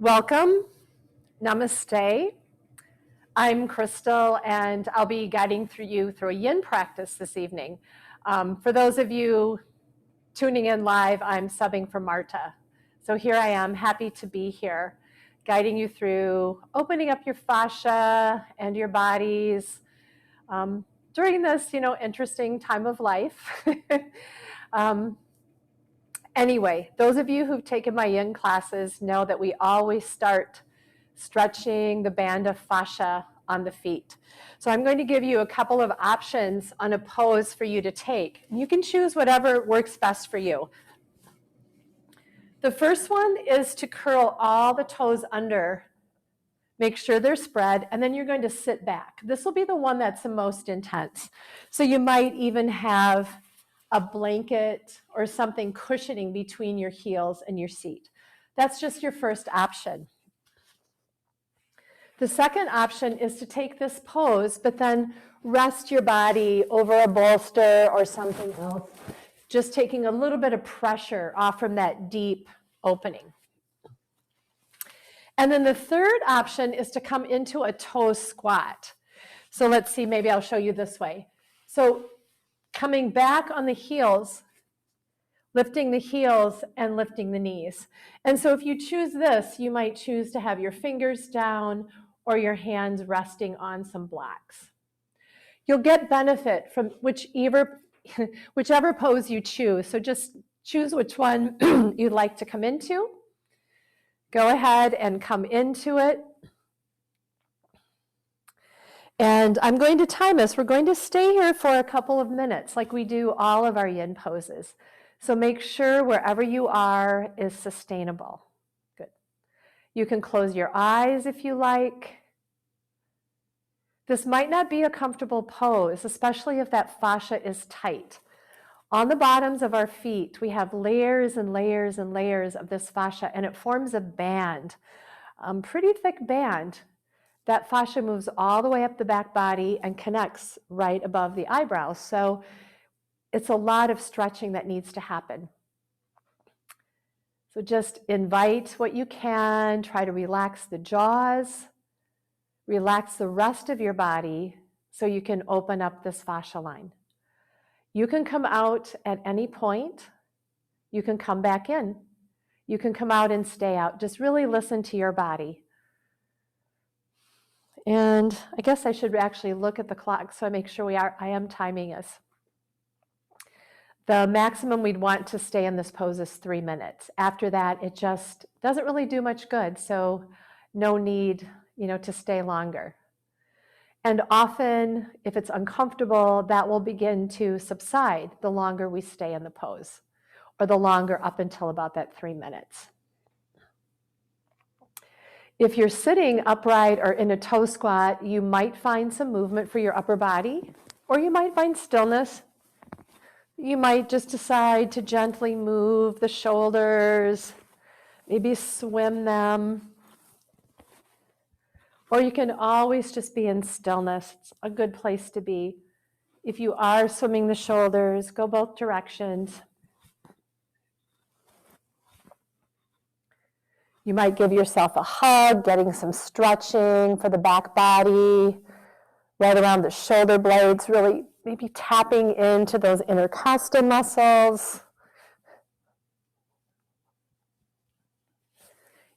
Welcome. Namaste. I'm Crystal, and I'll be guiding you through a yin practice this evening. For those of you tuning in live, I'm subbing for Marta. So here I am, happy to be here, guiding you through opening up your fascia and your bodies during this, interesting time of life. Anyway, those of you who've taken my yin classes know that we always start stretching the band of fascia on the feet. So I'm going to give you a couple of options on a pose for you to take. You can choose whatever works best for you. The first one is to curl all the toes under. Make sure they're spread, and then you're going to sit back. This will be the one that's the most intense. So you might even have a blanket or something cushioning between your heels and your seat. That's just your first option. The second option is to take this pose, but then rest your body over a bolster or something else, just taking a little bit of pressure off from that deep opening. And then the third option is to come into a toe squat. So let's see, maybe I'll show you this way. So coming back on the heels, lifting the heels and lifting the knees. And so if you choose this, you might choose to have your fingers down or your hands resting on some blocks. You'll get benefit from whichever pose you choose. So just choose which one you'd like to come into. Go ahead and come into it. And I'm going to time us. We're going to stay here for a couple of minutes like we do all of our yin poses. So make sure wherever you are is sustainable. Good. You can close your eyes if you like. This might not be a comfortable pose, especially if that fascia is tight. On the bottoms of our feet, we have layers and layers and layers of this fascia, and it forms a band, pretty thick band. That fascia moves all the way up the back body and connects right above the eyebrows. So it's a lot of stretching that needs to happen. So just invite what you can, try to relax the jaws, relax the rest of your body so you can open up this fascia line. You can come out at any point. You can come back in. You can come out and stay out. Just really listen to your body. And I guess I should actually look at the clock so I make sure I am timing us. The maximum we'd want to stay in this pose is 3 minutes. After that, it just doesn't really do much good. So no need, to stay longer. And often, if it's uncomfortable, that will begin to subside the longer we stay in the pose, or the longer up until about that 3 minutes. If you're sitting upright or in a toe squat, you might find some movement for your upper body, or you might find stillness. You might just decide to gently move the shoulders, maybe swim them. Or you can always just be in stillness. It's a good place to be. If you are swimming the shoulders, go both directions. You might give yourself a hug, getting some stretching for the back body, right around the shoulder blades, really maybe tapping into those intercostal muscles.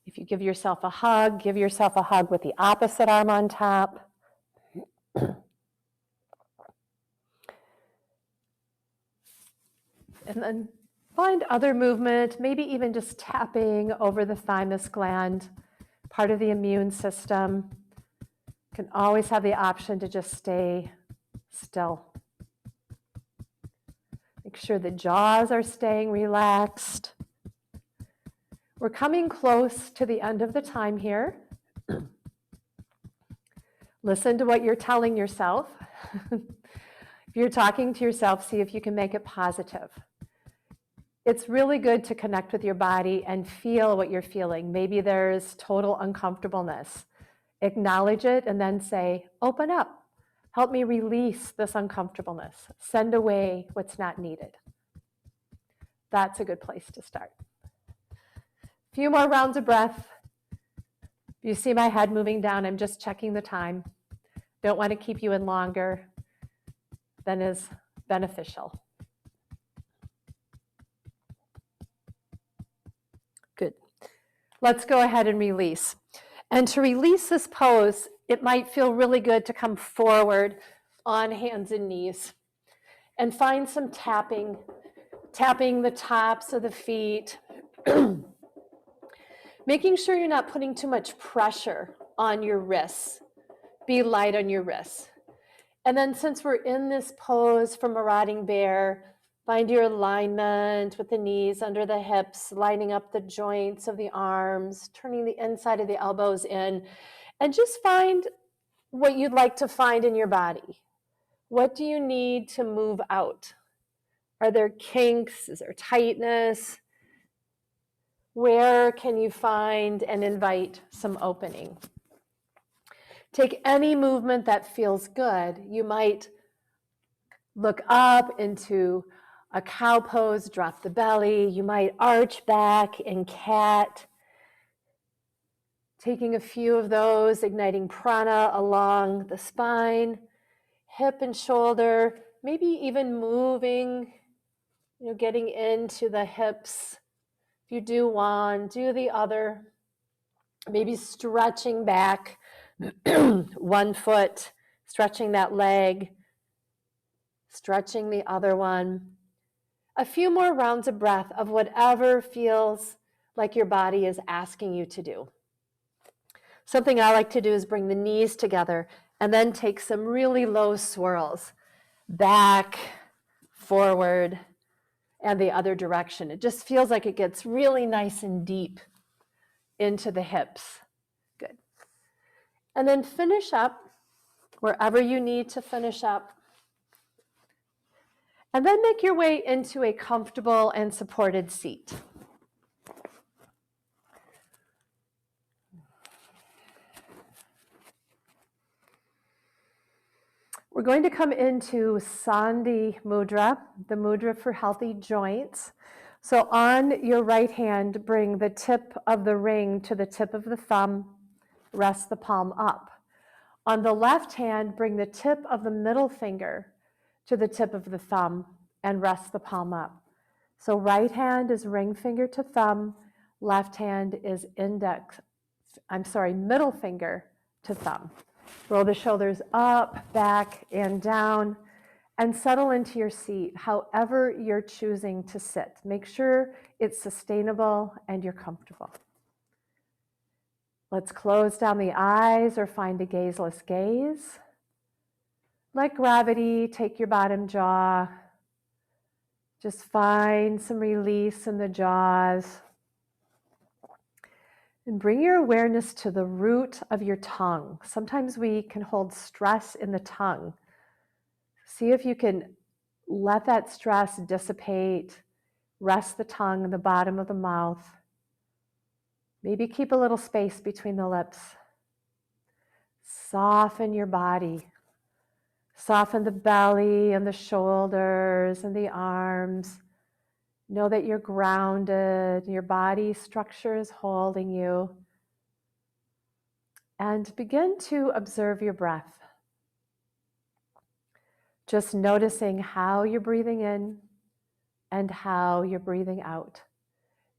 If you give yourself a hug with the opposite arm on top. And then find other movement, maybe even just tapping over the thymus gland, part of the immune system. You can always have the option to just stay still. Make sure the jaws are staying relaxed. We're coming close to the end of the time here. Listen to what you're telling yourself. If you're talking to yourself, see if you can make it positive. It's really good to connect with your body and feel what you're feeling. Maybe there's total uncomfortableness. Acknowledge it and then say, open up. Help me release this uncomfortableness. Send away what's not needed. That's a good place to start. A few more rounds of breath. You see my head moving down. I'm just checking the time. Don't want to keep you in longer than is beneficial. Good. Let's go ahead and release. And to release this pose, it might feel really good to come forward on hands and knees and find some tapping the tops of the feet, making sure you're not putting too much pressure on your wrists. Be light on your wrists. And then since we're in this pose for marauding bear, find your alignment with the knees under the hips, lining up the joints of the arms, turning the inside of the elbows in, and just find what you'd like to find in your body. What do you need to move out? Are there kinks? Is there tightness? Where can you find and invite some opening? Take any movement that feels good. You might look up into a cow pose, drop the belly. You might arch back in cat. Taking a few of those, igniting prana along the spine, hip and shoulder, maybe even moving, getting into the hips. If you do one, do the other. Maybe stretching back one foot, stretching that leg, stretching the other one. A few more rounds of breath of whatever feels like your body is asking you to do. Something I like to do is bring the knees together and then take some really low swirls, back, forward, and the other direction. It just feels like it gets really nice and deep into the hips. Good. And then finish up wherever you need to finish up. And then make your way into a comfortable and supported seat. We're going to come into Sandhi Mudra, the mudra for healthy joints. So on your right hand, bring the tip of the ring to the tip of the thumb, rest the palm up. On the left hand, bring the tip of the middle finger to the tip of the thumb and rest the palm up. So right hand is ring finger to thumb, left hand is middle finger to thumb. Roll the shoulders up, back, and down, and settle into your seat, however you're choosing to sit. Make sure it's sustainable and you're comfortable. Let's close down the eyes or find a gazeless gaze. Let gravity take your bottom jaw. Just find some release in the jaws. And bring your awareness to the root of your tongue. Sometimes we can hold stress in the tongue. See if you can let that stress dissipate. Rest the tongue in the bottom of the mouth. Maybe keep a little space between the lips. Soften your body. Soften the belly and the shoulders and the arms. Know that you're grounded. Your body structure is holding you. And begin to observe your breath. Just noticing how you're breathing in and how you're breathing out.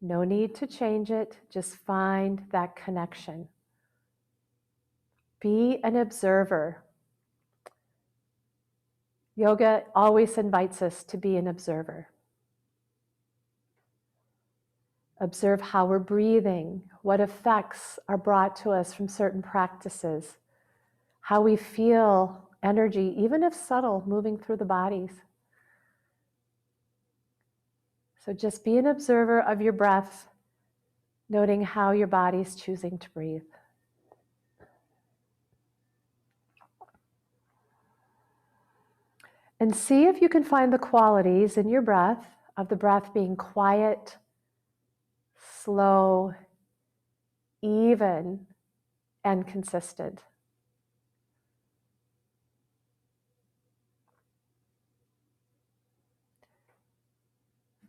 No need to change it, just find that connection. Be an observer. Yoga always invites us to be an observer. Observe how we're breathing, what effects are brought to us from certain practices, how we feel energy, even if subtle, moving through the bodies. So just be an observer of your breath, noting how your body's choosing to breathe. And see if you can find the qualities in your breath, of the breath being quiet, slow, even, and consistent.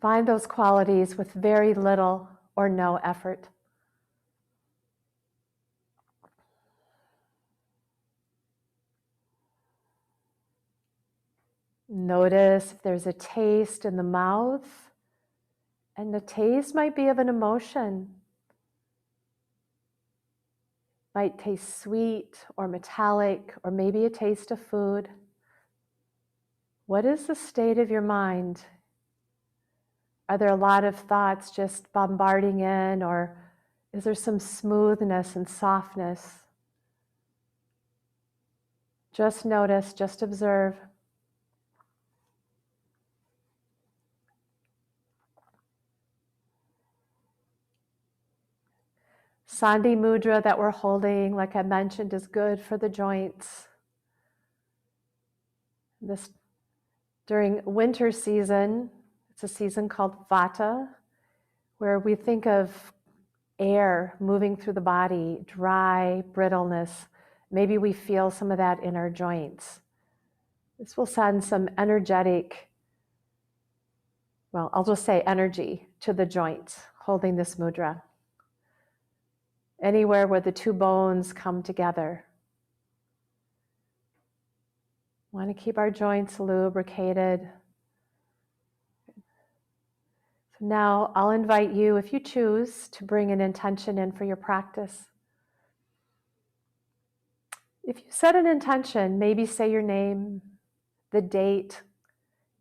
Find those qualities with very little or no effort. Notice if there's a taste in the mouth, and the taste might be of an emotion. Might taste sweet or metallic, or maybe a taste of food. What is the state of your mind? Are there a lot of thoughts just bombarding in, or is there some smoothness and softness? Just notice, just observe. Sandhi mudra that we're holding, like I mentioned, is good for the joints. This during winter season, it's a season called Vata, where we think of air moving through the body, dry, brittleness. Maybe we feel some of that in our joints. This will send some energetic, well, I'll just say energy to the joints, holding this mudra. Anywhere where the two bones come together. Want to keep our joints lubricated. So now I'll invite you, if you choose, to bring an intention in for your practice. If you set an intention, maybe say your name, the date,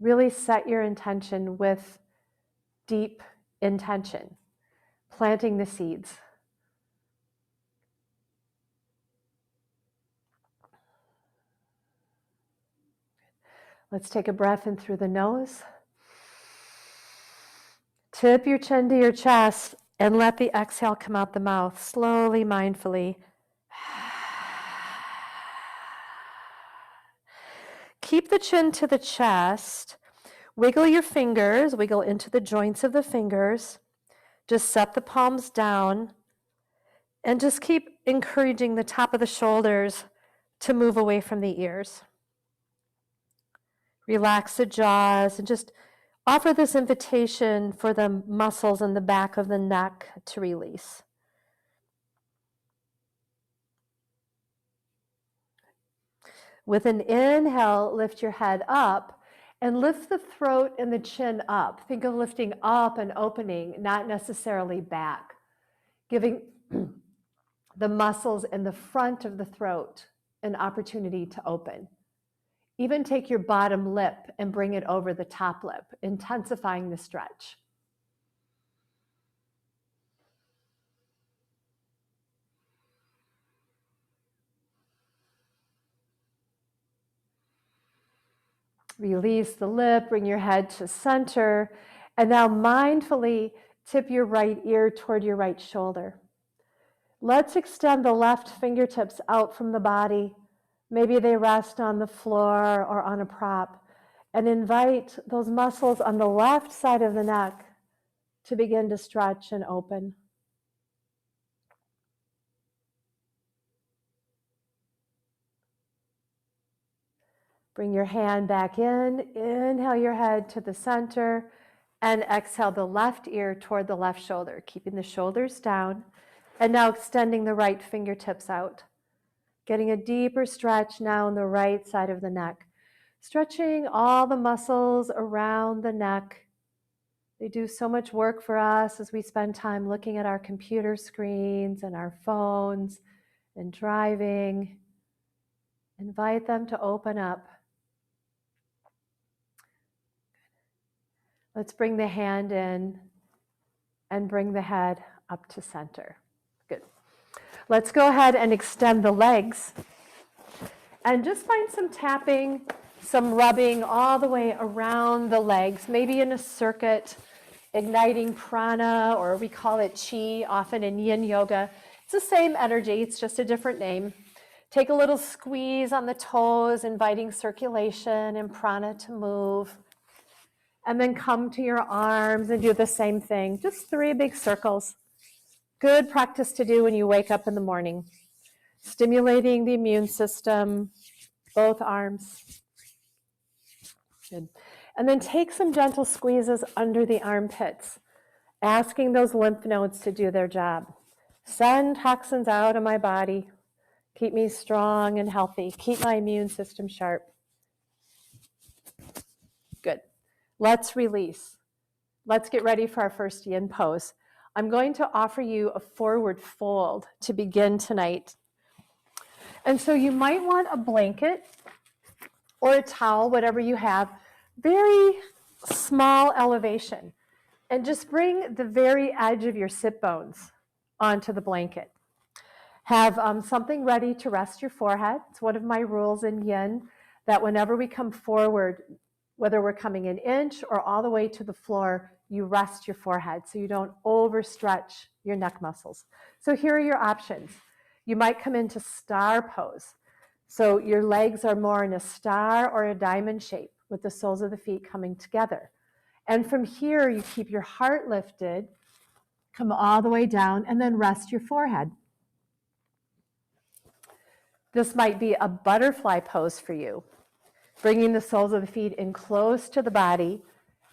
really set your intention with deep intention, planting the seeds. Let's take a breath in through the nose. Tip your chin to your chest and let the exhale come out the mouth, slowly, mindfully. Keep the chin to the chest. Wiggle your fingers, wiggle into the joints of the fingers. Just set the palms down and just keep encouraging the top of the shoulders to move away from the ears. Relax the jaws and just offer this invitation for the muscles in the back of the neck to release. With an inhale, lift your head up and lift the throat and the chin up. Think of lifting up and opening, not necessarily back. Giving the muscles in the front of the throat an opportunity to open. Even take your bottom lip and bring it over the top lip, intensifying the stretch. Release the lip, bring your head to center, and now mindfully tip your right ear toward your right shoulder. Let's extend the left fingertips out from the body. Maybe they rest on the floor or on a prop, and invite those muscles on the left side of the neck to begin to stretch and open. Bring your hand back in, inhale your head to the center, and exhale the left ear toward the left shoulder, keeping the shoulders down, and now extending the right fingertips out. Getting a deeper stretch now on the right side of the neck. Stretching all the muscles around the neck. They do so much work for us as we spend time looking at our computer screens and our phones and driving. Invite them to open up. Let's bring the hand in and bring the head up to center. Good. Let's go ahead and extend the legs. And just find some tapping, some rubbing all the way around the legs, maybe in a circuit, igniting prana, or we call it chi, often in yin yoga. It's the same energy, it's just a different name. Take a little squeeze on the toes, inviting circulation and prana to move. And then come to your arms and do the same thing. Just 3 big circles. Good practice to do when you wake up in the morning. Stimulating the immune system, both arms. Good. And then take some gentle squeezes under the armpits, asking those lymph nodes to do their job. Send toxins out of my body. Keep me strong and healthy. Keep my immune system sharp. Let's release. Let's get ready for our first yin pose. I'm going to offer you a forward fold to begin tonight. And so you might want a blanket or a towel, whatever you have, very small elevation. And just bring the very edge of your sit bones onto the blanket. Have something ready to rest your forehead. It's one of my rules in yin that whenever we come forward, whether we're coming an inch or all the way to the floor, you rest your forehead so you don't overstretch your neck muscles. So here are your options. You might come into star pose. So your legs are more in a star or a diamond shape with the soles of the feet coming together. And from here, you keep your heart lifted, come all the way down, and then rest your forehead. This might be a butterfly pose for you, bringing the soles of the feet in close to the body,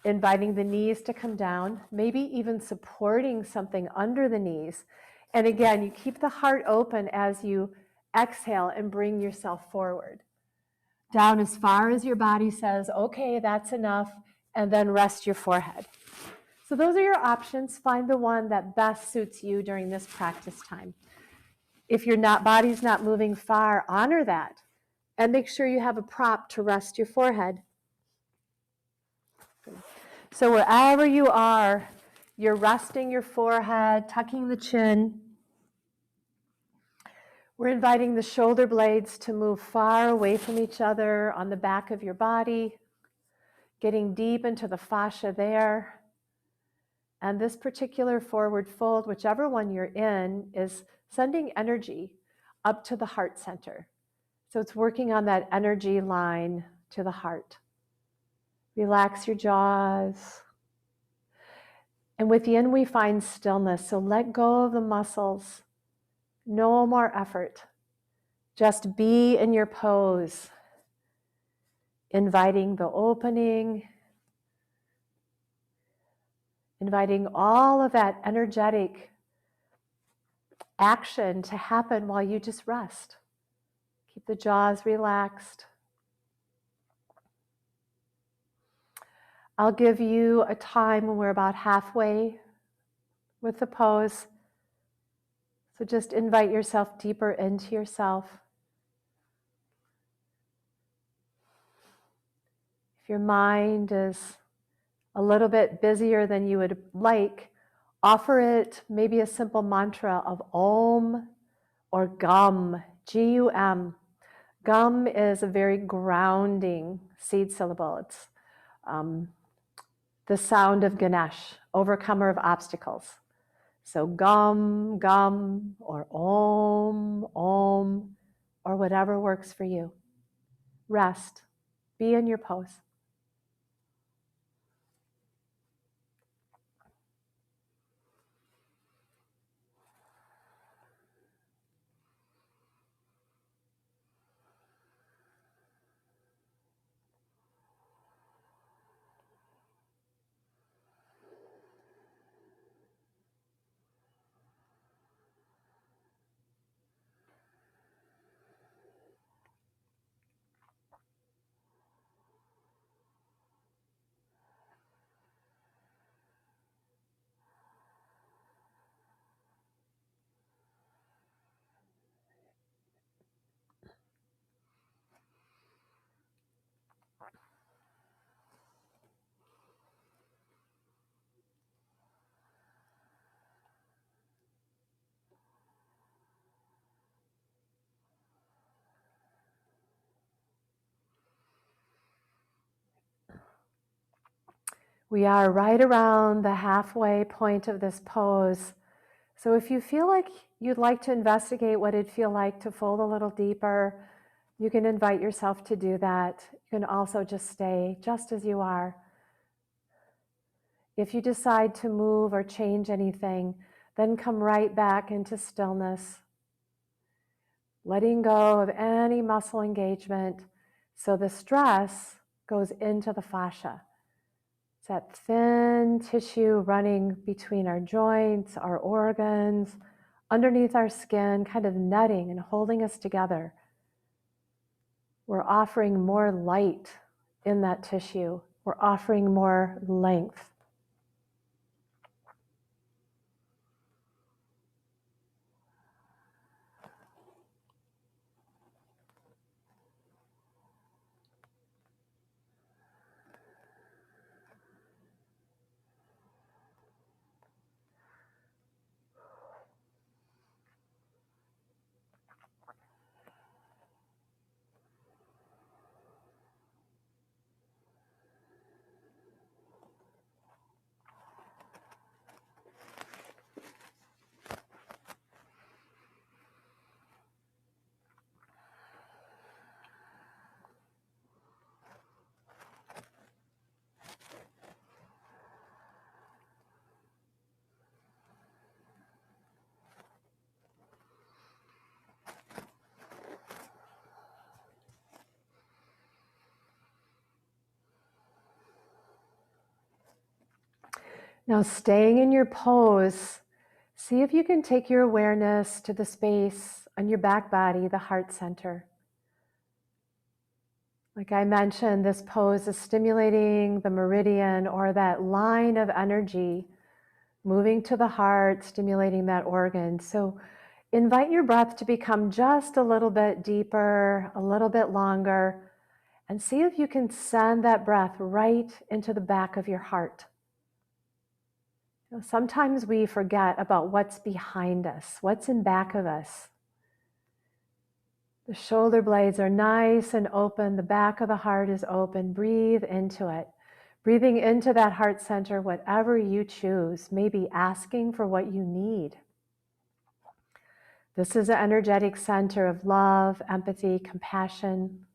inviting the knees to come down, maybe even supporting something under the knees. And again, you keep the heart open as you exhale and bring yourself forward. Down as far as your body says, okay, that's enough, and then rest your forehead. So those are your options. Find the one that best suits you during this practice time. If your body's not moving far, honor that. And make sure you have a prop to rest your forehead. So wherever you are, you're resting your forehead, tucking the chin. We're inviting the shoulder blades to move far away from each other on the back of your body, getting deep into the fascia there. And this particular forward fold, whichever one you're in, is sending energy up to the heart center. So it's working on that energy line to the heart. Relax your jaws. And within we find stillness. So let go of the muscles. No more effort. Just be in your pose. Inviting the opening. Inviting all of that energetic action to happen while you just rest. Keep the jaws relaxed. I'll give you a time when we're about halfway with the pose. So just invite yourself deeper into yourself. If your mind is a little bit busier than you would like, offer it maybe a simple mantra of Om or Gum, G-U-M. Gum is a very grounding seed syllable. It's the sound of Ganesh, overcomer of obstacles. So Gum, Gum, or Om, Om, or whatever works for you. Rest. Be in your pose. We are right around the halfway point of this pose. So if you feel like you'd like to investigate what it'd feel like to fold a little deeper, you can invite yourself to do that. You can also just stay just as you are. If you decide to move or change anything, then come right back into stillness, letting go of any muscle engagement so the stress goes into the fascia. It's that thin tissue running between our joints, our organs, underneath our skin, kind of netting and holding us together. We're offering more light in that tissue We're offering more length. Now, staying in your pose, see if you can take your awareness to the space on your back body, the heart center. Like I mentioned, this pose is stimulating the meridian or that line of energy moving to the heart, stimulating that organ. So invite your breath to become just a little bit deeper, a little bit longer, and see if you can send that breath right into the back of your heart. Sometimes we forget about what's behind us, what's in back of us. The shoulder blades are nice and open. The back of the heart is open. Breathe into it. Breathing into that heart center, whatever you choose, maybe asking for what you need. This is an energetic center of love, empathy, compassion.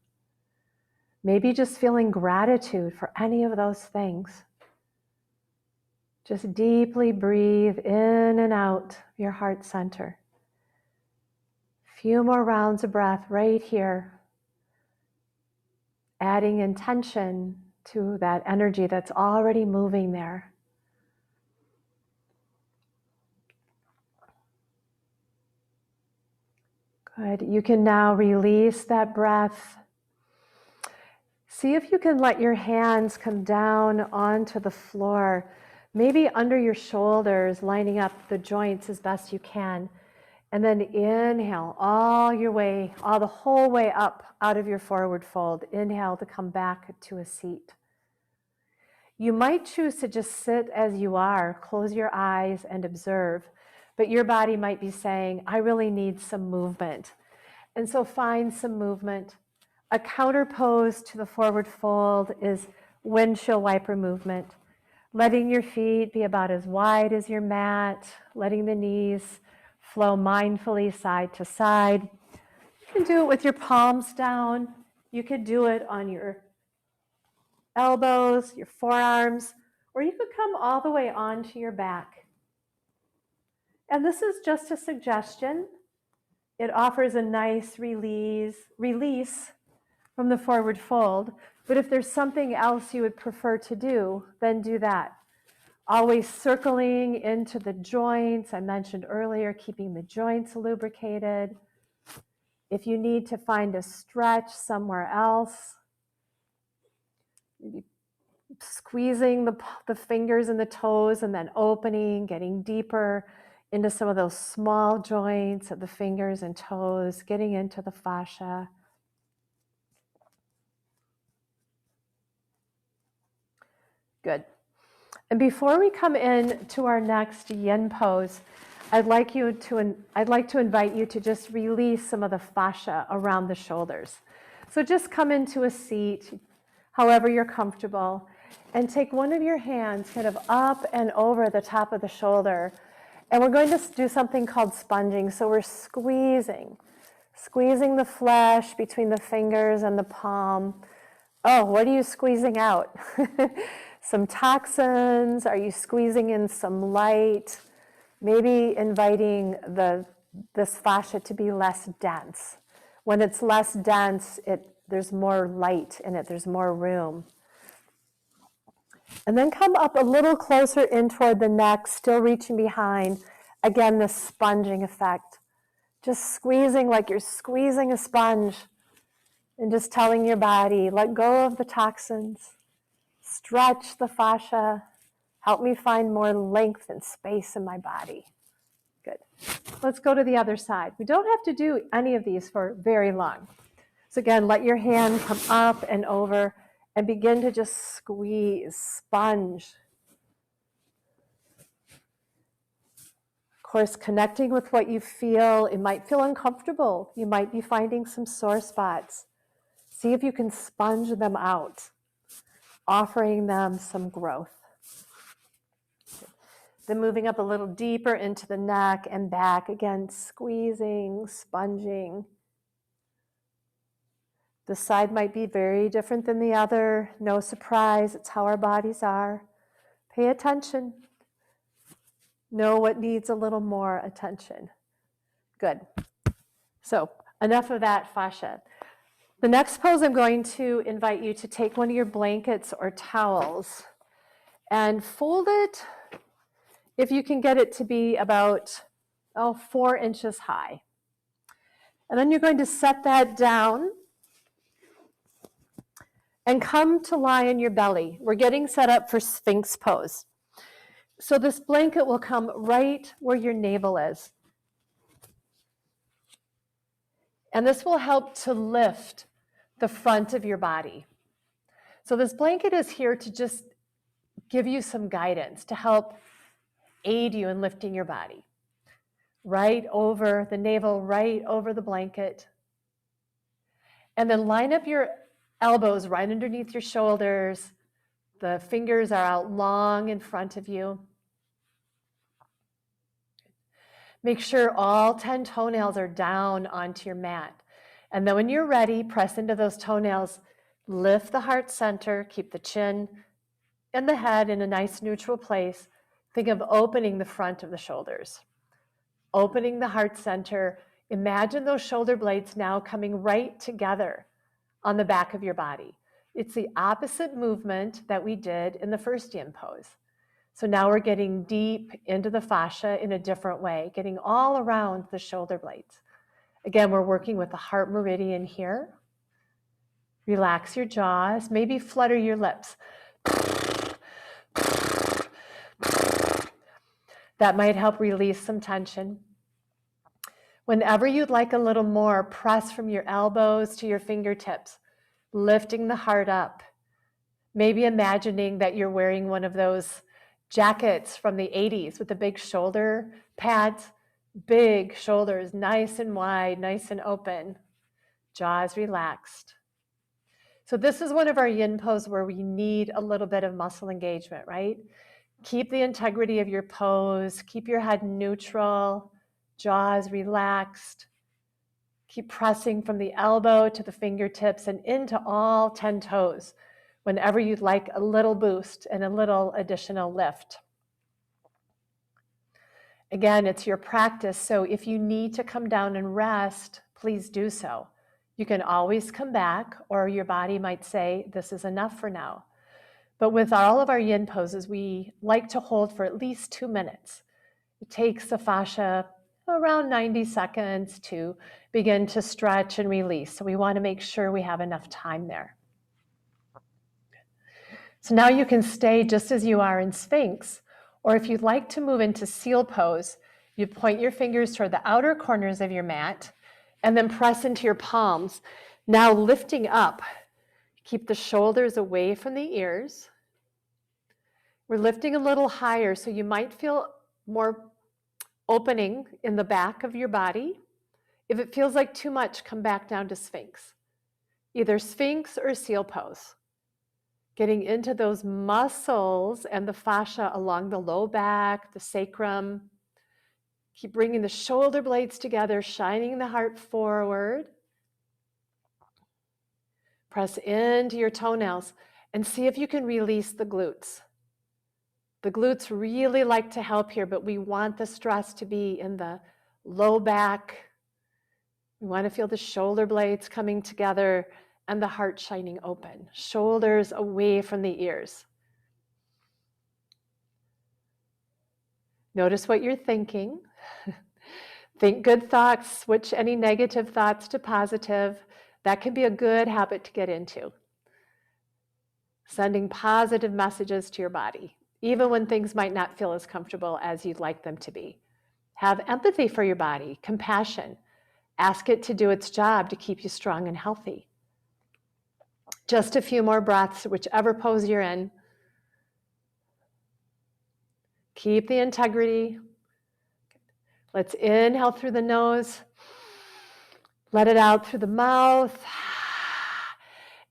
Maybe just feeling gratitude for any of those things. Just deeply breathe in and out your heart center. Few more rounds of breath right here. Adding intention to that energy that's already moving there. Good. You can now release that breath. See if you can let your hands come down onto the floor, maybe under your shoulders, lining up the joints as best you can. And then inhale all the whole way up out of your forward fold. Inhale to come back to a seat. You might choose to just sit as you are, close your eyes and observe, but your body might be saying, I really need some movement. And so find some movement. A counter pose to the forward fold is windshield wiper movement. Letting your feet be about as wide as your mat, letting the knees flow mindfully side to side. You can do it with your palms down. You could do it on your elbows, your forearms, or you could come all the way onto your back. And this is just a suggestion. It offers a nice release from the forward fold. But if there's something else you would prefer to do, then do that. Always circling into the joints. I mentioned earlier, keeping the joints lubricated. If you need to find a stretch somewhere else, maybe squeezing the fingers and the toes and then opening, getting deeper into some of those small joints of the fingers and toes, getting into the fascia. Good. And before we come in to our next yin pose, I'd like to invite you to just release some of the fascia around the shoulders. So just come into a seat, however you're comfortable, and take one of your hands kind of up and over the top of the shoulder. And we're going to do something called sponging. So we're squeezing the flesh between the fingers and the palm. Oh, what are you squeezing out? Some toxins? Are you squeezing in some light? Maybe inviting this fascia to be less dense. When it's less dense, there's more light in it, there's more room. And then come up a little closer in toward the neck, still reaching behind. Again, this sponging effect. Just squeezing like you're squeezing a sponge and just telling your body, let go of the toxins. Stretch the fascia. Help me find more length and space in my body. Good. Let's go to the other side. We don't have to do any of these for very long. So again, let your hand come up and over and begin to just squeeze, sponge. Of course, connecting with what you feel. It might feel uncomfortable. You might be finding some sore spots. See if you can sponge them out, offering them some growth. Then moving up a little deeper into the neck and back. Again, squeezing, sponging. This side might be very different than the other. No surprise, it's how our bodies are. Pay attention. Know what needs a little more attention. Good. So enough of that fascia. The next pose, I'm going to invite you to take one of your blankets or towels and fold it, if you can get it to be about 4 inches high. And then you're going to set that down and come to lie on your belly. We're getting set up for Sphinx pose. So this blanket will come right where your navel is. And this will help to lift the front of your body. So this blanket is here to just give you some guidance, to help aid you in lifting your body. Right over the navel, right over the blanket. And then line up your elbows right underneath your shoulders. The fingers are out long in front of you. Make sure all 10 toenails are down onto your mat. And then when you're ready, press into those toenails, lift the heart center, keep the chin and the head in a nice neutral place. Think of opening the front of the shoulders, opening the heart center. Imagine those shoulder blades now coming right together on the back of your body. It's the opposite movement that we did in the first yin pose. So now we're getting deep into the fascia in a different way, getting all around the shoulder blades. Again, we're working with the heart meridian here. Relax your jaws, maybe flutter your lips. That might help release some tension. Whenever you'd like a little more, press from your elbows to your fingertips, lifting the heart up. Maybe imagining that you're wearing one of those jackets from the 80s with the big shoulder pads, big shoulders, nice and wide, nice and open, jaws relaxed. So this is one of our yin pose where we need a little bit of muscle engagement, right? Keep the integrity of your pose, keep your head neutral, jaws relaxed. Keep pressing from the elbow to the fingertips and into all 10 toes whenever you'd like a little boost and a little additional lift. Again, it's your practice, so if you need to come down and rest, please do so. You can always come back, or your body might say, this is enough for now. But with all of our yin poses, we like to hold for at least 2 minutes. It takes the fascia around 90 seconds to begin to stretch and release. So we want to make sure we have enough time there. So now you can stay just as you are in Sphinx, or if you'd like to move into seal pose, you point your fingers toward the outer corners of your mat and then press into your palms. Now lifting up, keep the shoulders away from the ears. We're lifting a little higher, so you might feel more opening in the back of your body. If it feels like too much, come back down to Sphinx. Either Sphinx or seal pose. Getting into those muscles and the fascia along the low back, the sacrum. Keep bringing the shoulder blades together, shining the heart forward. Press into your toenails and see if you can release the glutes. The glutes really like to help here, but we want the stress to be in the low back. We want to feel the shoulder blades coming together and the heart shining open. Shoulders away from the ears. Notice what you're thinking. Think good thoughts, switch any negative thoughts to positive. That can be a good habit to get into. sending positive messages to your body, even when things might not feel as comfortable as you'd like them to be. Have empathy for your body, compassion. Ask it to do its job to keep you strong and healthy. Just a few more breaths, whichever pose you're in. Keep the integrity. Let's inhale through the nose. Let it out through the mouth.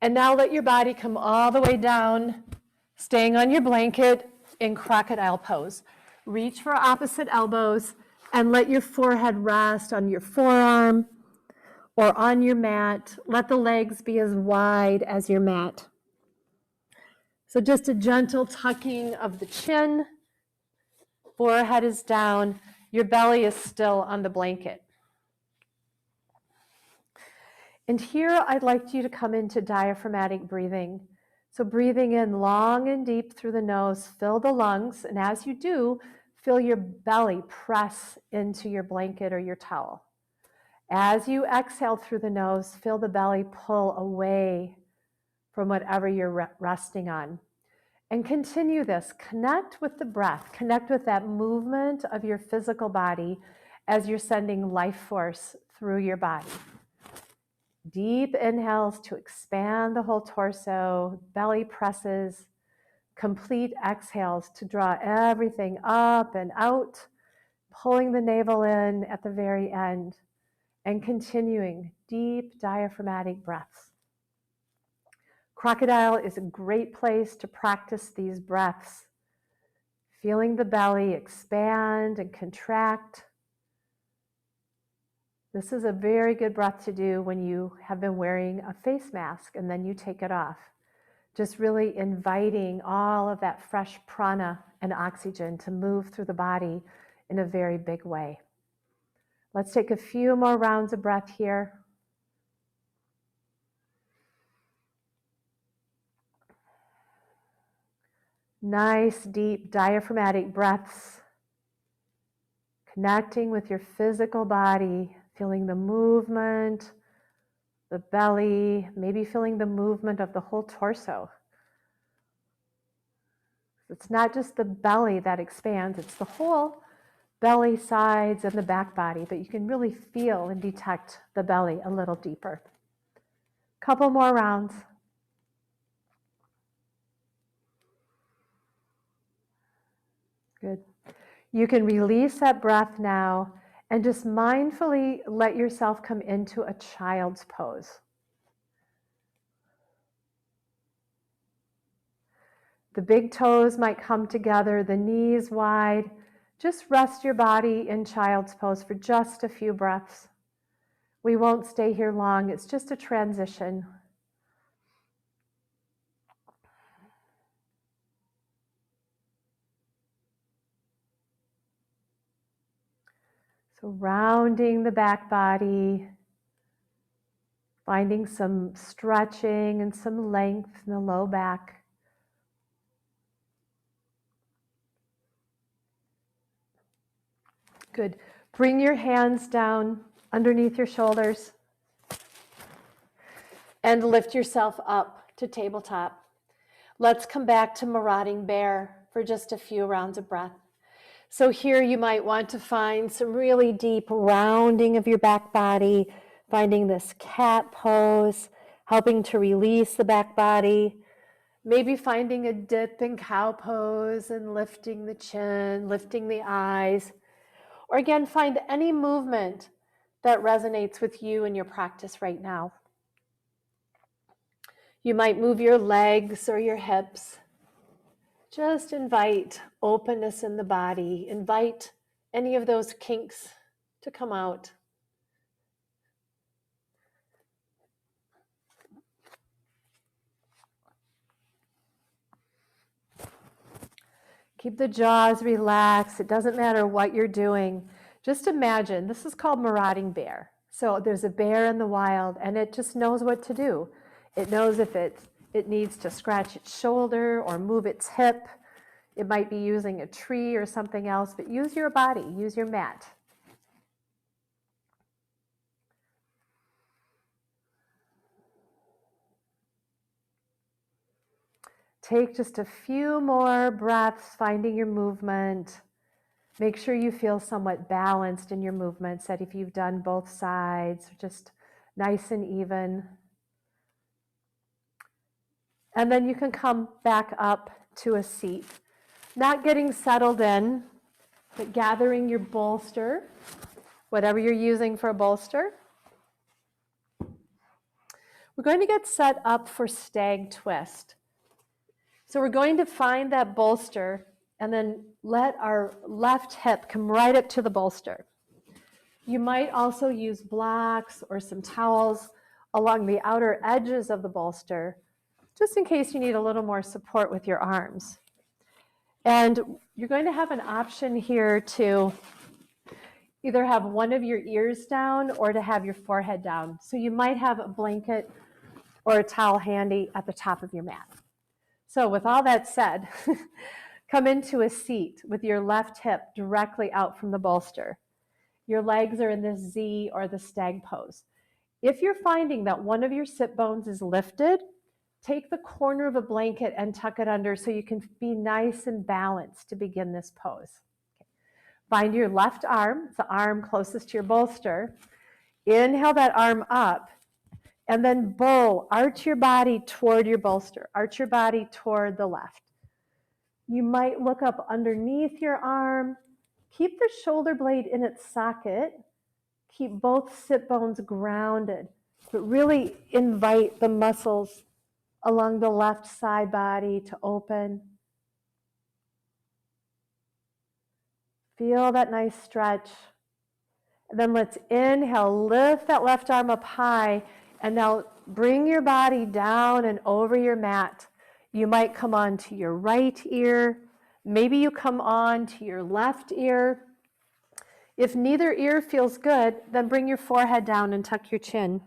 And now let your body come all the way down, staying on your blanket in crocodile pose. Reach for opposite elbows and let your forehead rest on your forearm or on your mat. Let the legs be as wide as your mat. So just a gentle tucking of the chin. Forehead is down. Your belly is still on the blanket. And here I'd like you to come into diaphragmatic breathing. So breathing in long and deep through the nose, fill the lungs, and as you do, feel your belly press into your blanket or your towel. As you exhale through the nose, feel the belly pull away from whatever you're resting on. And continue this. Connect with the breath. Connect with that movement of your physical body as you're sending life force through your body. Deep inhales to expand the whole torso, belly presses. Complete exhales to draw everything up and out, pulling the navel in at the very end, and continuing deep diaphragmatic breaths. Crocodile is a great place to practice these breaths, feeling the belly expand and contract. This is a very good breath to do when you have been wearing a face mask and then you take it off. Just really inviting all of that fresh prana and oxygen to move through the body in a very big way. Let's take a few more rounds of breath here. Nice, deep diaphragmatic breaths, connecting with your physical body, feeling the movement, the belly, maybe feeling the movement of the whole torso. It's not just the belly that expands, it's the whole belly, sides, and the back body, but you can really feel and detect the belly a little deeper. Couple more rounds. Good. You can release that breath now and just mindfully let yourself come into a child's pose. The big toes might come together, the knees wide. Just rest your body in child's pose for just a few breaths. We won't stay here long, it's just a transition. So rounding the back body, finding some stretching and some length in the low back. Good. Bring your hands down underneath your shoulders and lift yourself up to tabletop. Let's come back to marauding bear for just a few rounds of breath. So here you might want to find some really deep rounding of your back body, finding this cat pose, helping to release the back body. Maybe finding a dip in cow pose and lifting the chin, lifting the eyes. Or again, find any movement that resonates with you in your practice right now. You might move your legs or your hips. Just invite openness in the body. Invite any of those kinks to come out. Keep the jaws relaxed. It doesn't matter what you're doing. Just imagine, this is called marauding bear. So there's a bear in the wild and it just knows what to do. It knows if it needs to scratch its shoulder or move its hip. It might be using a tree or something else, but use your body, use your mat. Take just a few more breaths, finding your movement. Make sure you feel somewhat balanced in your movements, that if you've done both sides, just nice and even. And then you can come back up to a seat. Not getting settled in, but gathering your bolster, whatever you're using for a bolster. We're going to get set up for stag twist. So we're going to find that bolster and then let our left hip come right up to the bolster. You might also use blocks or some towels along the outer edges of the bolster, just in case you need a little more support with your arms. And you're going to have an option here to either have one of your ears down or to have your forehead down. So you might have a blanket or a towel handy at the top of your mat. So with all that said, come into a seat with your left hip directly out from the bolster. Your legs are in this Z or the stag pose. If you're finding that one of your sit bones is lifted, take the corner of a blanket and tuck it under so you can be nice and balanced to begin this pose. Okay. Find your left arm, the arm closest to your bolster. Inhale that arm up, and then bow, arch your body toward your bolster, arch your body toward the left. You might look up underneath your arm, keep the shoulder blade in its socket, keep both sit bones grounded, but really invite the muscles along the left side body to open. Feel that nice stretch. And then let's inhale, lift that left arm up high, and now bring your body down and over your mat. You might come on to your right ear. Maybe you come on to your left ear. If neither ear feels good, then bring your forehead down and tuck your chin.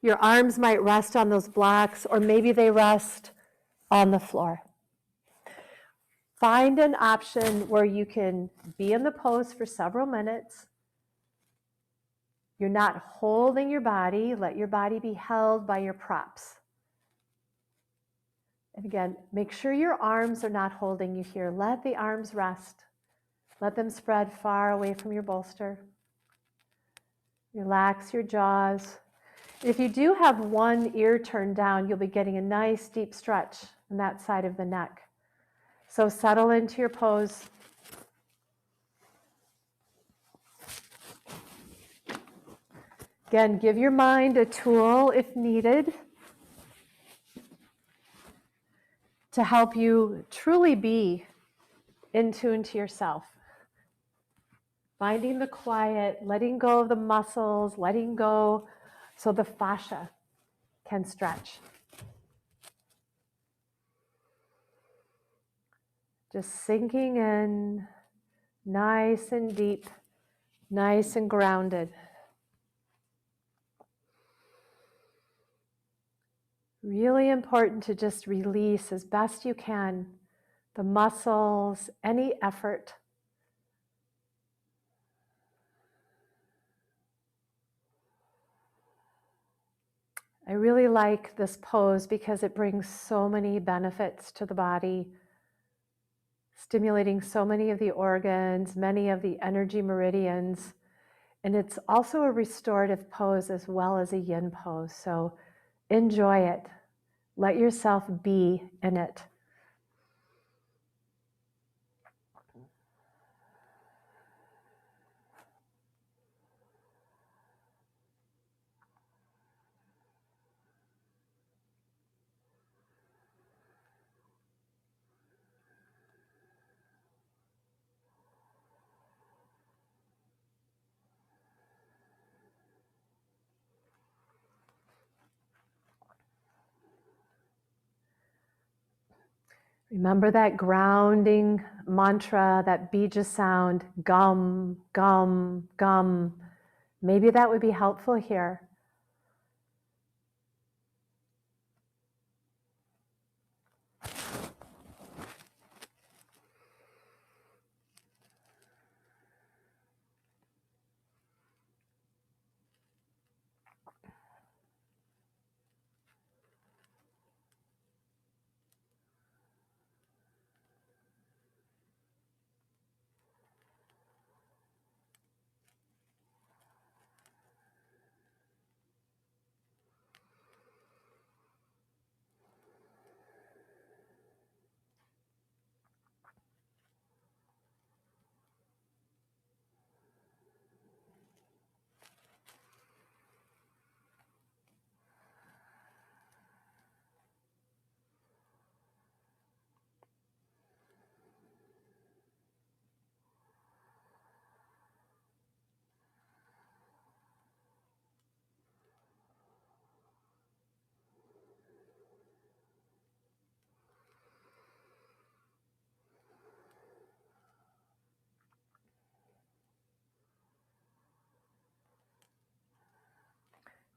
Your arms might rest on those blocks, or maybe they rest on the floor. Find an option where you can be in the pose for several minutes. You're not holding your body. Let your body be held by your props. And again, make sure your arms are not holding you here. Let the arms rest. Let them spread far away from your bolster. Relax your jaws. If you do have one ear turned down, you'll be getting a nice deep stretch on that side of the neck. So settle into your pose. Again, give your mind a tool if needed to help you truly be in tune to yourself. Finding the quiet, letting go of the muscles, letting go so the fascia can stretch. Just sinking in, nice and deep, nice and grounded. Really important to just release as best you can the muscles, any effort. I really like this pose because it brings so many benefits to the body, stimulating so many of the organs, many of the energy meridians. And it's also a restorative pose as well as a yin pose. So enjoy it. Let yourself be in it. Remember that grounding mantra, that bija sound, gum, gum, gum. Maybe that would be helpful here.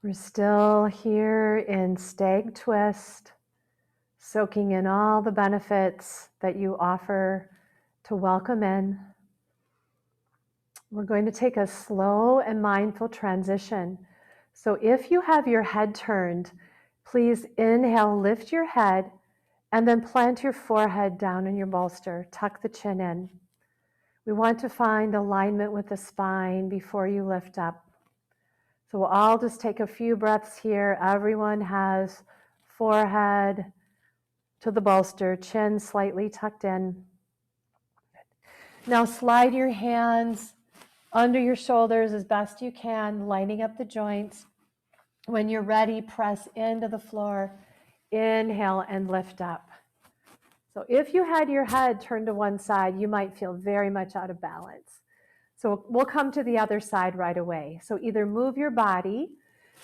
We're still here in stag twist, soaking in all the benefits that you offer to welcome in. We're going to take a slow and mindful transition. So if you have your head turned, please inhale, lift your head, and then plant your forehead down in your bolster. Tuck the chin in. We want to find alignment with the spine before you lift up. So we'll all just take a few breaths here. Everyone has forehead to the bolster, chin slightly tucked in. Now slide your hands under your shoulders as best you can, lining up the joints. When you're ready, press into the floor. Inhale and lift up. So if you had your head turned to one side, you might feel very much out of balance. So we'll come to the other side right away. So either move your body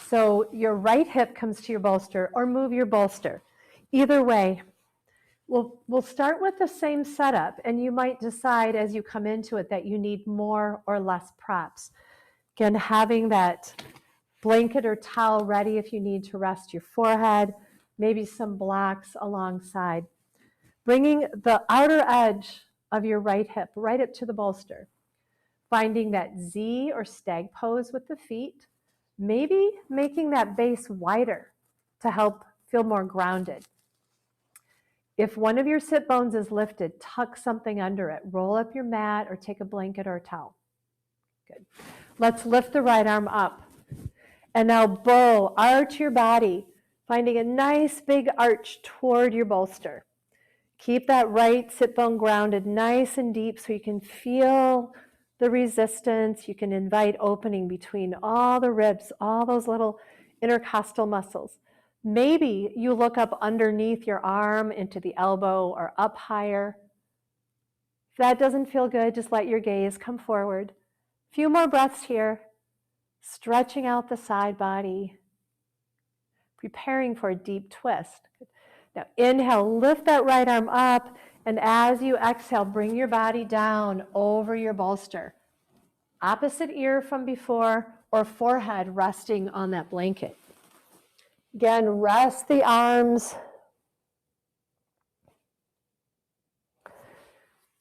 so your right hip comes to your bolster, or move your bolster. Either way, we'll start with the same setup, and you might decide as you come into it that you need more or less props. Again, having that blanket or towel ready if you need to rest your forehead, maybe some blocks alongside. Bringing the outer edge of your right hip right up to the bolster. Finding that Z or stag pose with the feet, maybe making that base wider to help feel more grounded. If one of your sit bones is lifted, tuck something under it. Roll up your mat or take a blanket or a towel. Good. Let's lift the right arm up. And now bow, arch your body, finding a nice big arch toward your bolster. Keep that right sit bone grounded nice and deep so you can feel the resistance. You can invite opening between all the ribs, all those little intercostal muscles. Maybe you look up underneath your arm into the elbow or up higher. If that doesn't feel good, just let your gaze come forward. A few more breaths here, stretching out the side body, preparing for a deep twist. Now inhale, lift that right arm up, and as you exhale, bring your body down over your bolster. Opposite ear from before, or forehead resting on that blanket. Again, rest the arms.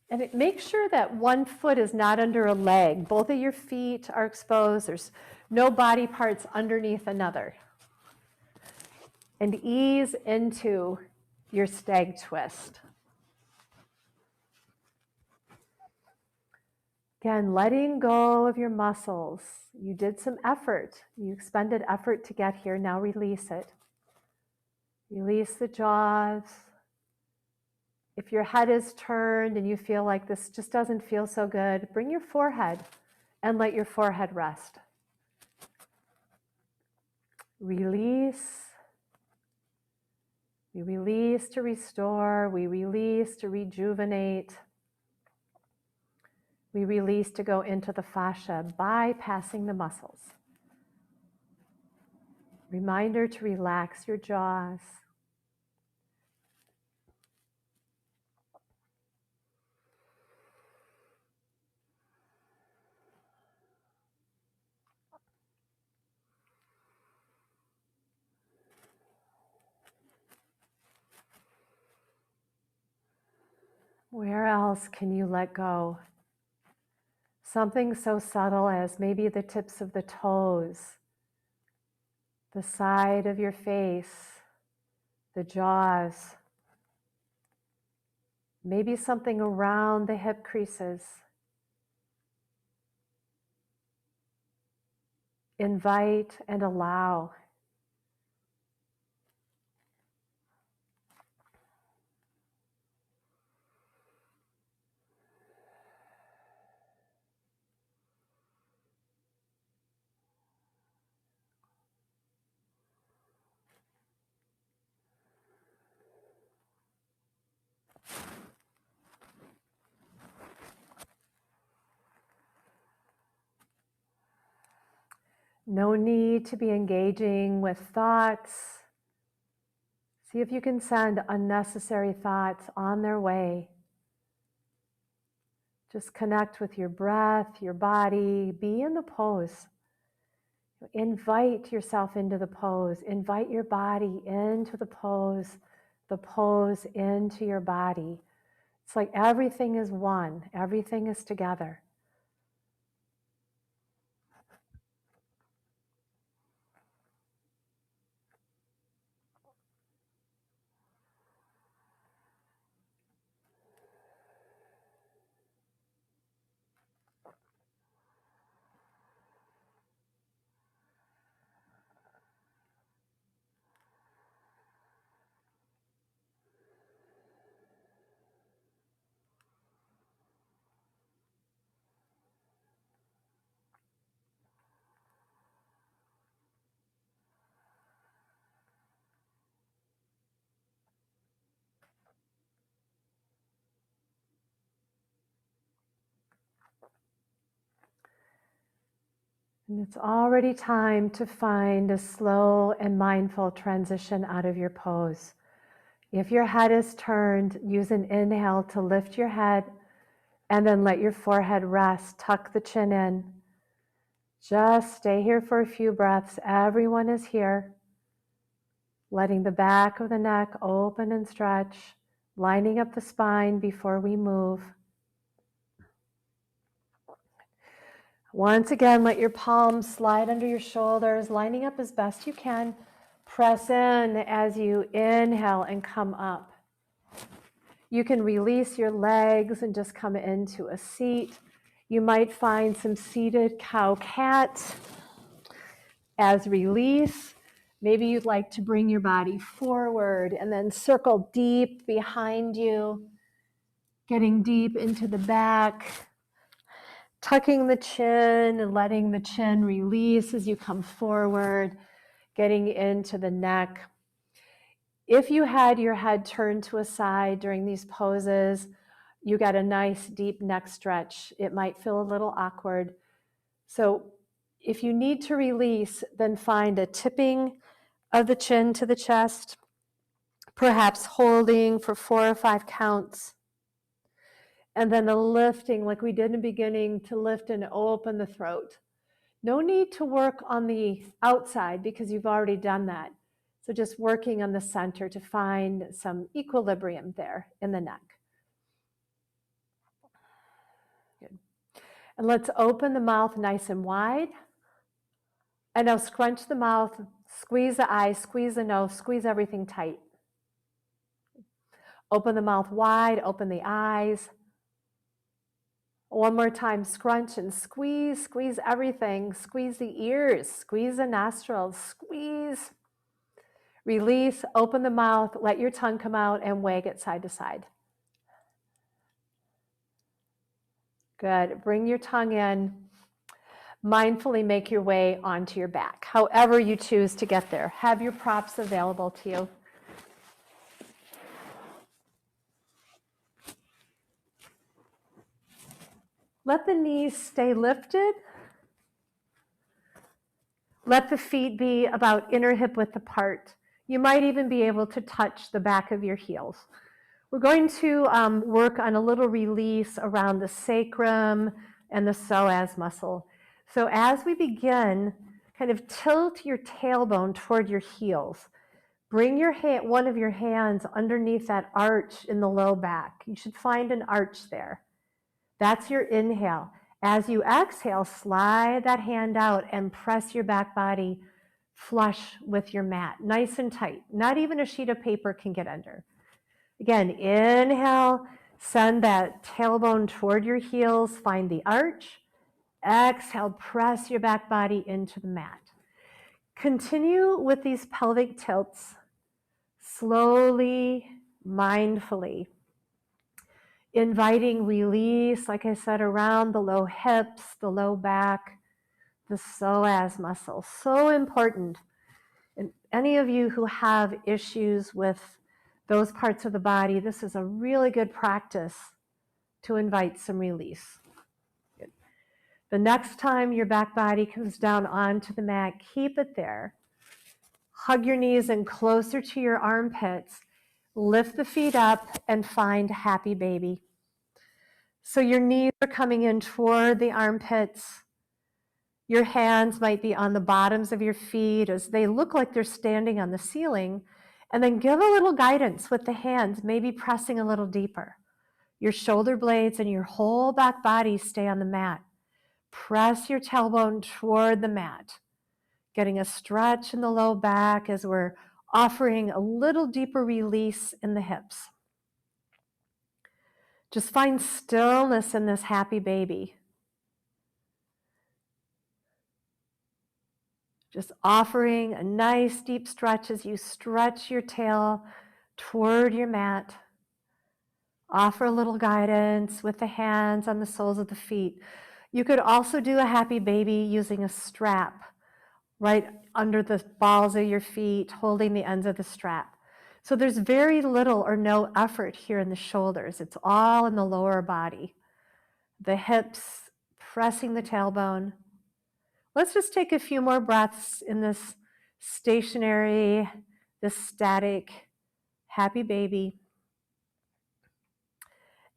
And make sure that one foot is not under a leg. Both of your feet are exposed. There's no body parts underneath another. And ease into your stag twist. Again, letting go of your muscles. You did some effort. You expended effort to get here. Now release it. Release the jaws. If your head is turned and you feel like this just doesn't feel so good, bring your forehead and let your forehead rest. Release. We release to restore. We release to rejuvenate. We release to go into the fascia, bypassing the muscles. Reminder to relax your jaws. Where else can you let go? Something so subtle as maybe the tips of the toes, the side of your face, the jaws, maybe something around the hip creases. Invite and allow. No need to be engaging with thoughts. See if you can send unnecessary thoughts on their way. Just connect with your breath, your body, be in the pose. Invite yourself into the pose. Invite your body into the pose into your body. It's like everything is one, everything is together. And it's already time to find a slow and mindful transition out of your pose. If your head is turned, use an inhale to lift your head and then let your forehead rest. Tuck the chin in. Just stay here for a few breaths. Everyone is here. Letting the back of the neck open and stretch, lining up the spine before we move. Once again, let your palms slide under your shoulders, lining up as best you can. Press in as you inhale and come up. You can release your legs and just come into a seat. You might find some seated cow-cat as release. Maybe you'd like to bring your body forward and then circle deep behind you, getting deep into the back. Tucking the chin and letting the chin release as you come forward, getting into the neck. If you had your head turned to a side during these poses, you got a nice deep neck stretch. It might feel a little awkward. So if you need to release, then find a tipping of the chin to the chest, perhaps holding for 4 or 5 counts. And then a lifting like we did in the beginning to lift and open the throat. No need to work on the outside because you've already done that. So just working on the center to find some equilibrium there in the neck. Good. And let's open the mouth nice and wide. And now scrunch the mouth, squeeze the eyes, squeeze the nose, squeeze everything tight. Open the mouth wide, open the eyes. One more time, scrunch and squeeze, squeeze everything. Squeeze the ears, squeeze the nostrils, squeeze. Release, open the mouth, let your tongue come out and wag it side to side. Good. Bring your tongue in. Mindfully make your way onto your back, however you choose to get there. Have your props available to you. Let the knees stay lifted. Let the feet be about inner hip width apart. You might even be able to touch the back of your heels. We're going to work on a little release around the sacrum and the psoas muscle. So as we begin, kind of tilt your tailbone toward your heels. Bring your hand, one of your hands underneath that arch in the low back. You should find an arch there. That's your inhale. As you exhale, slide that hand out and press your back body flush with your mat, nice and tight. Not even a sheet of paper can get under. Again, inhale, send that tailbone toward your heels, find the arch. Exhale, press your back body into the mat. Continue with these pelvic tilts, slowly, mindfully. Inviting release, like I said, around the low hips, the low back, the psoas muscle. So important. And any of you who have issues with those parts of the body, this is a really good practice to invite some release. Good. The next time your back body comes down onto the mat, keep it there. Hug your knees in closer to your armpits. Lift the feet up and find happy baby. So your knees are coming in toward the armpits. Your hands might be on the bottoms of your feet as they look like they're standing on the ceiling. And then give a little guidance with the hands, maybe pressing a little deeper. Your shoulder blades and your whole back body stay on the mat. Press your tailbone toward the mat, getting a stretch in the low back as we're offering a little deeper release in the hips. Just find stillness in this happy baby. Just offering a nice deep stretch as you stretch your tail toward your mat. Offer a little guidance with the hands on the soles of the feet. You could also do a happy baby using a strap right under the balls of your feet, holding the ends of the strap. So there's very little or no effort here in the shoulders. It's all in the lower body. The hips pressing the tailbone. Let's just take a few more breaths in this stationary, this static, happy baby.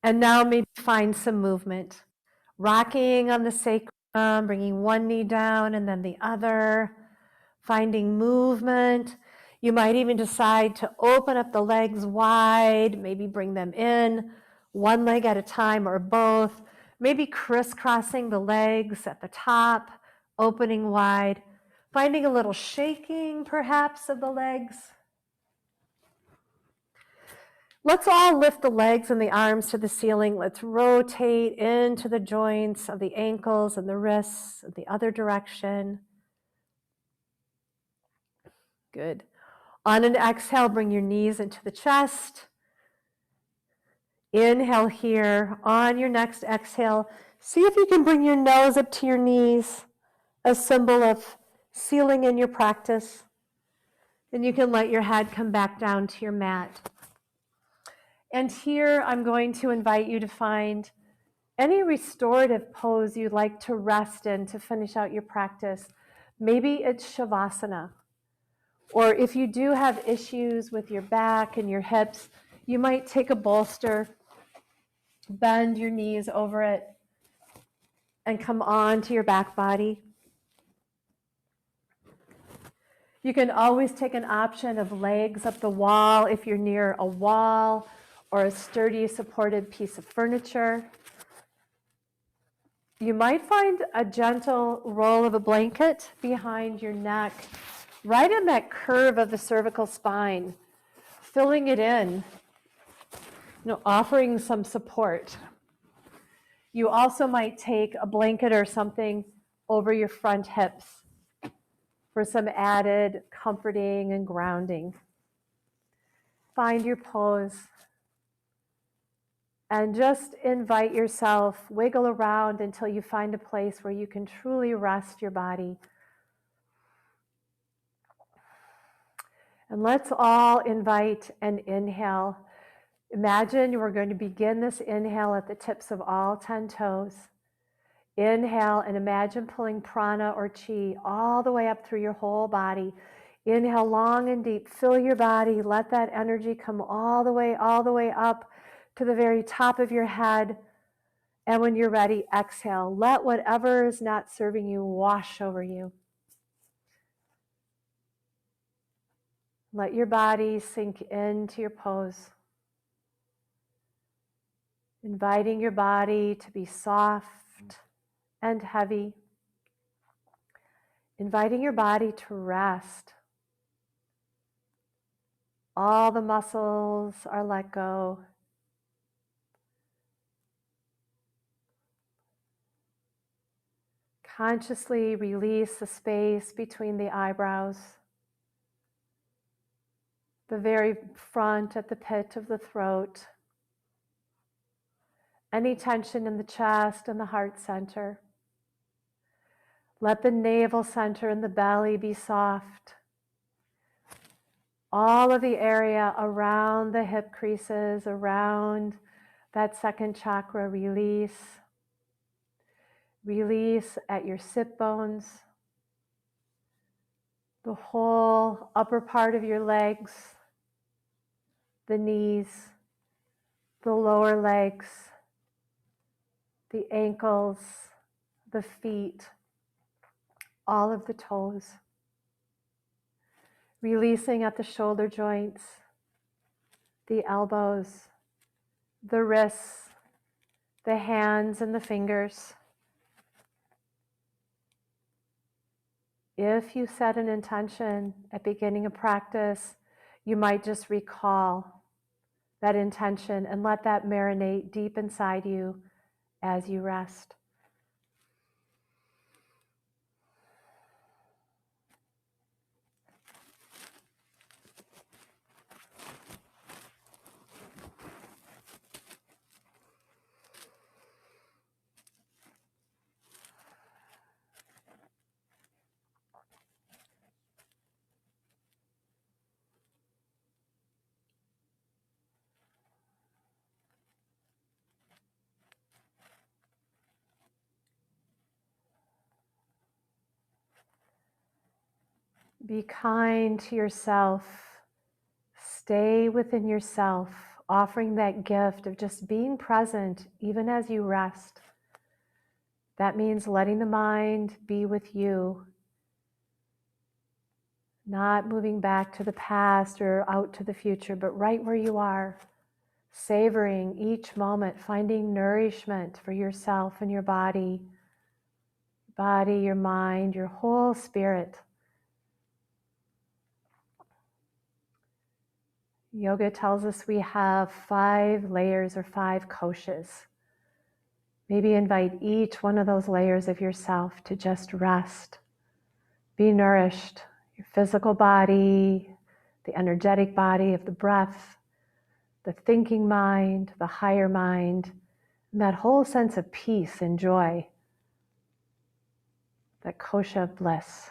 And now maybe find some movement. Rocking on the sacrum, bringing one knee down and then the other. Finding movement. You might even decide to open up the legs wide, maybe bring them in, one leg at a time or both. Maybe crisscrossing the legs at the top, opening wide. Finding a little shaking, perhaps, of the legs. Let's all lift the legs and the arms to the ceiling. Let's rotate into the joints of the ankles and the wrists, the other direction. Good. On an exhale, bring your knees into the chest. Inhale here. On your next exhale, see if you can bring your nose up to your knees, a symbol of sealing in your practice. And you can let your head come back down to your mat. And here I'm going to invite you to find any restorative pose you'd like to rest in to finish out your practice. Maybe it's Shavasana. Or if you do have issues with your back and your hips, you might take a bolster, bend your knees over it, and come on to your back body. You can always take an option of legs up the wall if you're near a wall or a sturdy supported piece of furniture. You might find a gentle roll of a blanket behind your neck, right in that curve of the cervical spine, filling it in, offering some support. You also might take a blanket or something over your front hips for some added comforting and grounding. Find your pose and just invite yourself, wiggle around until you find a place where you can truly rest your body. And let's all invite an inhale. Imagine we're going to begin this inhale at the tips of all 10 toes. Inhale and imagine pulling prana or chi all the way up through your whole body. Inhale long and deep, fill your body, let that energy come all the way up to the very top of your head. And when you're ready, exhale. Let whatever is not serving you wash over you. Let your body sink into your pose. Inviting your body to be soft and heavy. Inviting your body to rest. All the muscles are let go. Consciously release the space between the eyebrows, the very front at the pit of the throat, any tension in the chest and the heart center. Let the navel center and the belly be soft. All of the area around the hip creases, around that second chakra, release. Release at your sit bones, the whole upper part of your legs, the knees, the lower legs, the ankles, the feet. all of the toes, releasing at the shoulder joints, the elbows, the wrists, the hands and the fingers. If you set an intention at beginning of practice, you might just recall that intention and let that marinate deep inside you as you rest. Be kind to yourself. Stay within yourself, offering that gift of just being present even as you rest. That means letting the mind be with you, not moving back to the past or out to the future, but right where you are, savoring each moment, finding nourishment for yourself and your body, your mind, your whole spirit. Yoga tells us we have 5 layers or 5 koshas. Maybe invite each one of those layers of yourself to just rest, be nourished. Your physical body, the energetic body of the breath, the thinking mind, the higher mind, and that whole sense of peace and joy, that kosha of bliss.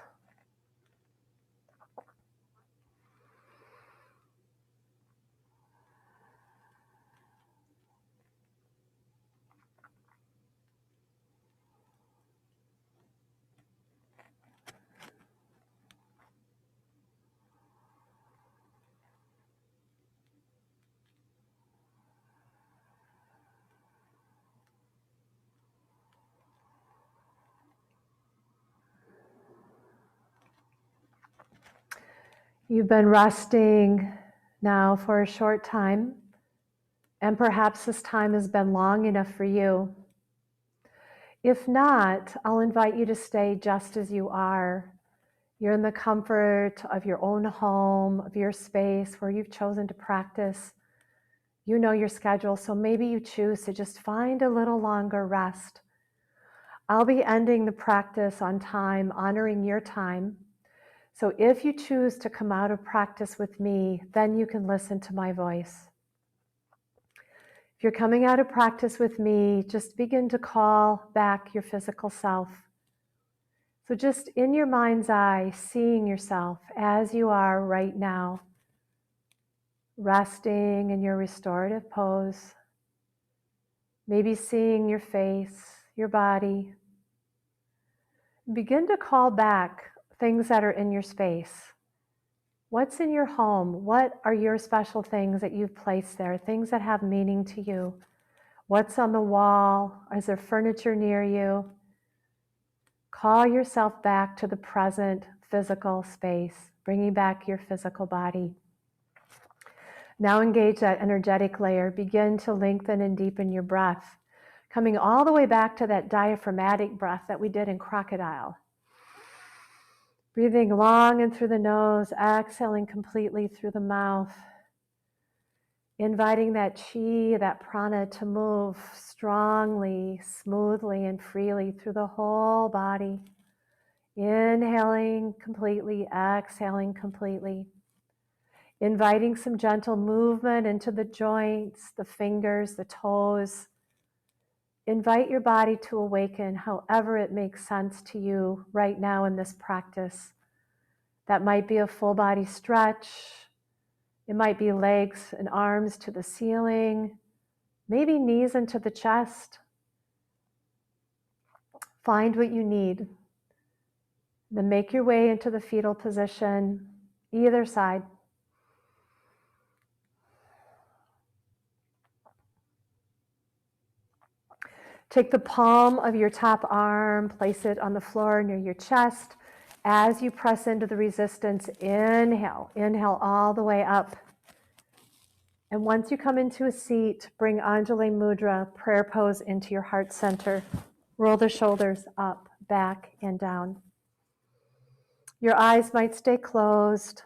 You've been resting now for a short time, and perhaps this time has been long enough for you. If not, I'll invite you to stay just as you are. You're in the comfort of your own home, of your space where you've chosen to practice. You know your schedule, so maybe you choose to just find a little longer rest. I'll be ending the practice on time, honoring your time. So if you choose to come out of practice with me, then you can listen to my voice. If you're coming out of practice with me, just begin to call back your physical self. So just in your mind's eye, seeing yourself as you are right now, resting in your restorative pose, maybe seeing your face, your body. Begin to call back things that are in your space. What's in your home? What are your special things that you've placed there? Things that have meaning to you? What's on the wall? Is there furniture near you? Call yourself back to the present physical space, bringing back your physical body. Now engage that energetic layer. Begin to lengthen and deepen your breath, coming all the way back to that diaphragmatic breath that we did in crocodile. Breathing long and through the nose, exhaling completely through the mouth. Inviting that chi, that prana to move strongly, smoothly, and freely through the whole body. Inhaling completely, exhaling completely. Inviting some gentle movement into the joints, the fingers, the toes. Invite your body to awaken however it makes sense to you right now in this practice. That might be a full body stretch. It might be legs and arms to the ceiling, maybe knees into the chest. Find what you need. Then make your way into the fetal position, either side. Take the palm of your top arm, place it on the floor near your chest. As you press into the resistance, inhale all the way up. And once you come into a seat, bring Anjali Mudra, prayer pose, into your heart center. Roll the shoulders up, back, and down. Your eyes might stay closed,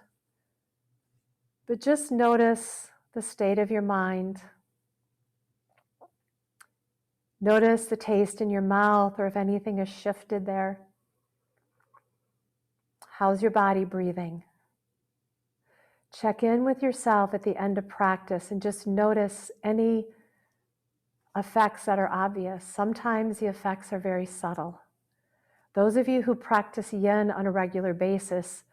but just notice the state of your mind. Notice the taste in your mouth, or if anything has shifted there. How's your body breathing? Check in with yourself at the end of practice and just notice any effects that are obvious. Sometimes the effects are very subtle. Those of you who practice yin on a regular basis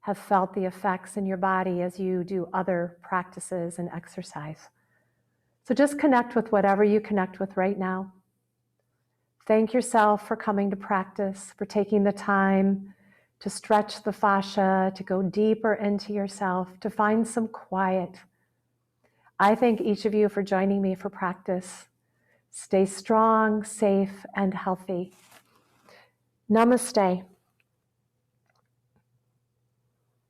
have felt the effects in your body as you do other practices and exercise. So just connect with whatever you connect with right now. Thank yourself for coming to practice, for taking the time to stretch the fascia, to go deeper into yourself, to find some quiet. I thank each of you for joining me for practice. Stay strong, safe, and healthy. Namaste.